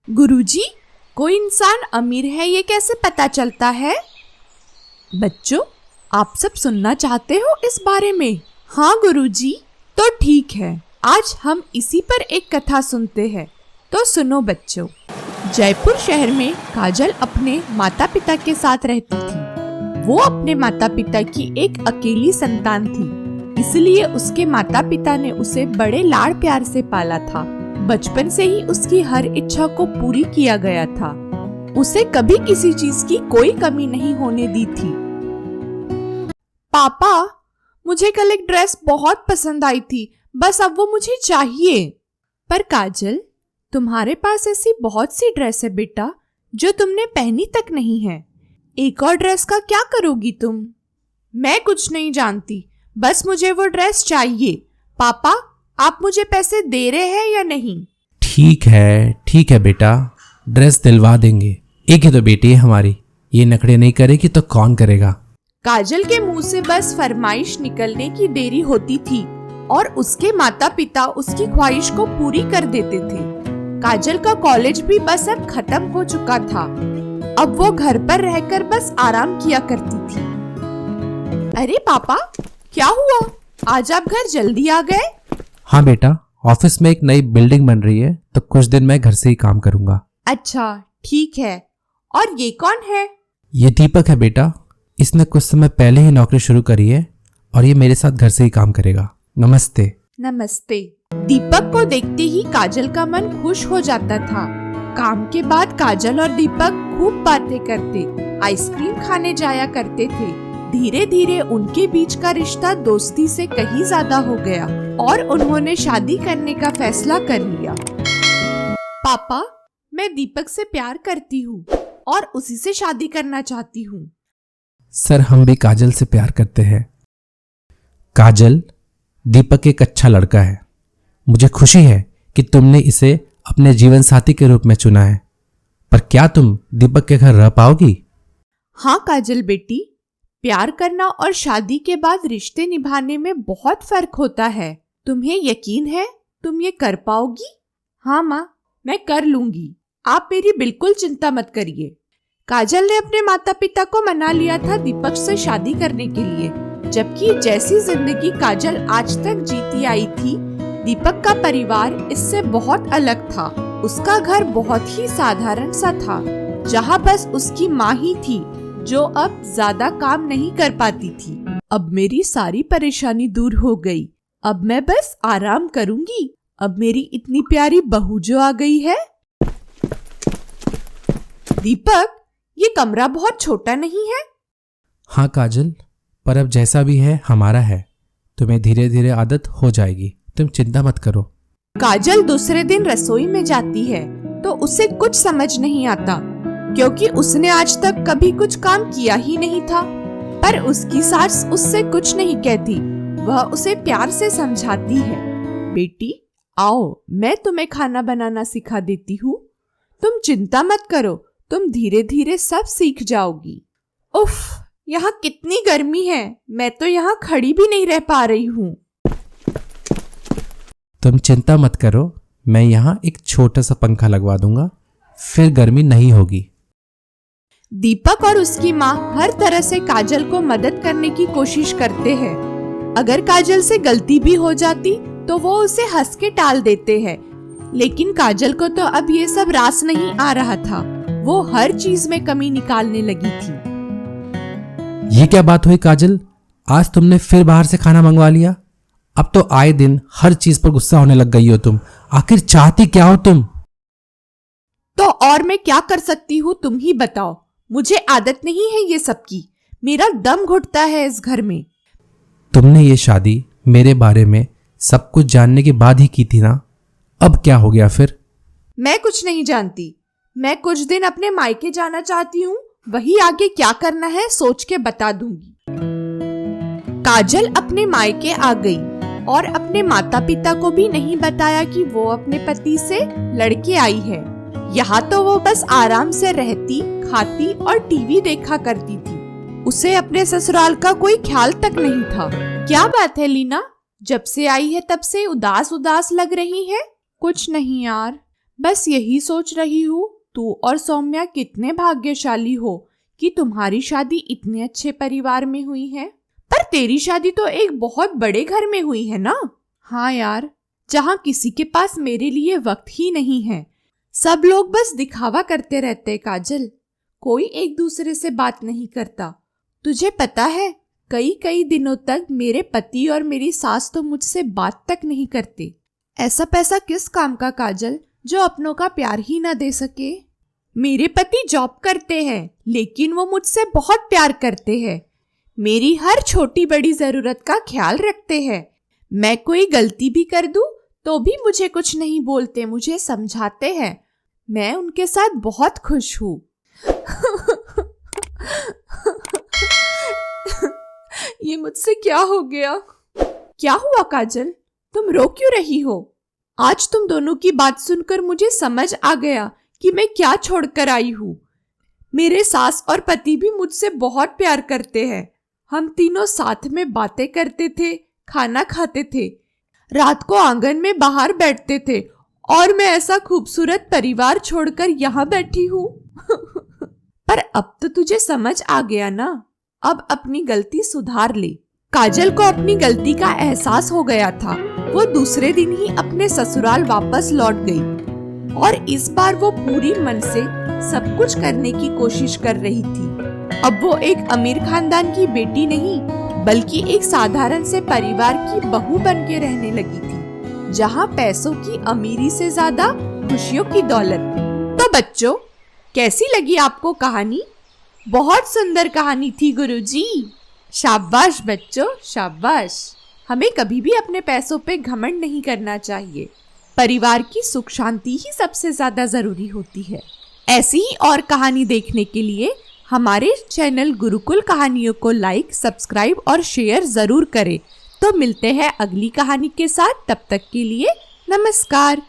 गुरुजी, कोई इंसान अमीर है ये कैसे पता चलता है? बच्चों, आप सब सुनना चाहते हो इस बारे में? हाँ गुरुजी, तो ठीक है, आज हम इसी पर एक कथा सुनते हैं। तो सुनो बच्चों। जयपुर शहर में काजल अपने माता पिता के साथ रहती थी। वो अपने माता पिता की एक अकेली संतान थी, इसलिए उसके माता पिता ने उसे बड़े लाड़ प्यार से पाला था। बचपन से ही उसकी हर इच्छा को पूरी किया गया था। उसे कभी किसी चीज की कोई कमी नहीं होने दी थी। पापा, मुझे कल एक ड्रेस बहुत पसंद आई थी, बस अब वो मुझे चाहिए। पर काजल, तुम्हारे पास ऐसी बहुत सी ड्रेस है बेटा, जो तुमने पहनी तक नहीं है। एक और ड्रेस का क्या करोगी तुम? मैं कुछ नहीं जानती, बस मुझे वो ड्रेस चाहिए। पापा, आप मुझे पैसे दे रहे हैं या नहीं? ठीक है बेटा, ड्रेस दिलवा देंगे। एक ही तो बेटी है हमारी, ये नखरे नहीं करेगी तो कौन करेगा। काजल के मुंह से बस फरमाइश निकलने की देरी होती थी और उसके माता पिता उसकी ख्वाहिश को पूरी कर देते थे। काजल का कॉलेज भी बस अब खत्म हो चुका था। अब वो घर पर रहकर बस आराम किया करती थी। अरे पापा, क्या हुआ? आज आप घर जल्दी आ गए? हाँ बेटा, ऑफिस में एक नई बिल्डिंग बन रही है, तो कुछ दिन मैं घर से ही काम करूंगा। अच्छा, ठीक है। और ये कौन है? ये दीपक है बेटा, इसने कुछ समय पहले ही नौकरी शुरू करी है और ये मेरे साथ घर से ही काम करेगा। नमस्ते। नमस्ते। दीपक को देखते ही काजल का मन खुश हो जाता था। काम के बाद काजल और दीपक खूब बातें करते, आइसक्रीम खाने जाया करते थे। धीरे धीरे उनके बीच का रिश्ता दोस्ती से कहीं ज्यादा हो गया और उन्होंने शादी करने का फैसला कर लिया। पापा, मैं दीपक से प्यार करती हूँ और उसी से शादी करना चाहती हूँ। सर, हम भी काजल से प्यार करते हैं। काजल, दीपक एक अच्छा लड़का है। मुझे खुशी है कि तुमने इसे अपने जीवन साथी के रूप में चुना है। पर क्या तुम दीपक के घर रह पाओगी? हाँ काजल बेटी, प्यार करना और शादी के बाद रिश्ते निभाने में बहुत फर्क होता है। तुम्हें यकीन है तुम ये कर पाओगी? हाँ माँ, मैं कर लूंगी। आप मेरी बिल्कुल चिंता मत करिए। काजल ने अपने माता पिता को मना लिया था दीपक से शादी करने के लिए, जबकि जैसी जिंदगी काजल आज तक जीती आई थी, दीपक का परिवार इससे बहुत अलग था। उसका घर बहुत ही साधारण सा था, जहाँ बस उसकी माँ ही थी जो अब ज्यादा काम नहीं कर पाती थी। अब मेरी सारी परेशानी दूर हो गई। अब मैं बस आराम करूंगी। अब मेरी इतनी प्यारी बहू जो आ गई है। दीपक, ये कमरा बहुत छोटा नहीं है? हाँ काजल, पर अब जैसा भी है हमारा है। तुम्हें धीरे धीरे आदत हो जाएगी, तुम चिंता मत करो। काजल दूसरे दिन रसोई में जाती है तो उसे कुछ समझ नहीं आता, क्योंकि उसने आज तक कभी कुछ काम किया ही नहीं था। पर उसकी सास उससे कुछ नहीं कहती, वह उसे प्यार से समझाती है। बेटी, आओ, मैं तुम्हें खाना बनाना सिखा देती हूँ। तुम चिंता मत करो, तुम धीरे धीरे सब सीख जाओगी। उफ, यहाँ कितनी गर्मी है, मैं तो यहाँ खड़ी भी नहीं रह पा रही हूँ। तुम चिंता मत करो, मैं यहाँ एक छोटा सा पंखा लगवा दूंगा, फिर गर्मी नहीं होगी। दीपक और उसकी माँ हर तरह से काजल को मदद करने की कोशिश करते हैं। अगर काजल से गलती भी हो जाती तो वो उसे हंस के टाल देते हैं, लेकिन काजल को तो अब ये सब रास नहीं आ रहा था। वो हर चीज में कमी निकालने लगी थी। ये क्या बात हुई काजल, आज तुमने फिर बाहर से खाना मंगवा लिया? अब तो आए दिन हर चीज पर गुस्सा होने लग गई हो तुम। आखिर चाहती क्या हो तुम? तो और मैं क्या कर सकती हूँ, तुम ही बताओ। मुझे आदत नहीं है ये सब की। मेरा दम घुटता है इस घर में। तुमने ये शादी मेरे बारे में सब कुछ जानने के बाद ही की थी ना? अब क्या हो गया फिर? मैं कुछ नहीं जानती। मैं कुछ दिन अपने मायके जाना चाहती हूँ, वही आगे क्या करना है सोच के बता दूंगी। काजल अपने मायके आ गई और अपने माता पिता को भी नहीं बताया कि वो अपने पति से लड़के आई है। यहाँ तो वो बस आराम से रहती, खाती और टीवी देखा करती थी। उसे अपने ससुराल का कोई ख्याल तक नहीं था। क्या बात है लीना, जब से आई है तब से उदास उदास लग रही है? कुछ नहीं यार, बस यही सोच रही हूँ तू और सौम्या कितने भाग्यशाली हो कि तुम्हारी शादी इतने अच्छे परिवार में हुई है। पर तेरी शादी तो एक बहुत बड़े घर में हुई है ना। हाँ यार, जहाँ किसी के पास मेरे लिए वक्त ही नहीं है। सब लोग बस दिखावा करते रहते काजल, कोई एक दूसरे से बात नहीं करता। तुझे पता है, कई दिनों तक मेरे पति और मेरी सास तो मुझसे बात तक नहीं करते। ऐसा पैसा किस काम का काजल, जो अपनों का प्यार ही ना दे सके। मेरे पति जॉब करते हैं, लेकिन वो मुझसे बहुत प्यार करते हैं। मेरी हर छोटी बड़ी जरूरत का ख्याल रखते हैं। मैं कोई गलती भी कर दूं तो भी मुझे कुछ नहीं बोलते, मुझे समझाते हैं। मैं उनके साथ बहुत खुश हूँ। ये मुझसे क्या हो गया? क्या हुआ काजल, तुम रो क्यों रही हो? आज तुम दोनों की बात सुनकर मुझे समझ आ गया कि मैं क्या छोड़कर आई हूँ। मेरे सास और पति भी मुझसे बहुत प्यार करते हैं। हम तीनों साथ में बातें करते थे, खाना खाते थे, रात को आंगन में बाहर बैठते थे, और मैं ऐसा खूबसूरत परिवार छोड़कर यहाँ बैठी हूँ। पर अब तो तुझे समझ आ गया ना, अब अपनी गलती सुधार ले। काजल को अपनी गलती का एहसास हो गया था। वो दूसरे दिन ही अपने ससुराल वापस लौट गई और इस बार वो पूरी मन से सब कुछ करने की कोशिश कर रही थी। अब वो एक अमीर खानदान की बेटी नहीं, बल्कि एक साधारण से परिवार की बहू बन के रहने लगी थी, जहाँ पैसों की अमीरी से ज्यादा खुशियों की दौलत। तो बच्चों, कैसी लगी आपको कहानी? बहुत सुंदर कहानी थी गुरुजी। शाबाश बच्चों, शाबाश। हमें कभी भी अपने पैसों पे घमंड नहीं करना चाहिए। परिवार की सुख शांति ही सबसे ज्यादा जरूरी होती है। ऐसी ही और कहानी देखने के लिए हमारे चैनल गुरुकुल कहानियों को लाइक, सब्सक्राइब और शेयर जरूर करें। तो मिलते हैं अगली कहानी के साथ। तब तक के लिए नमस्कार।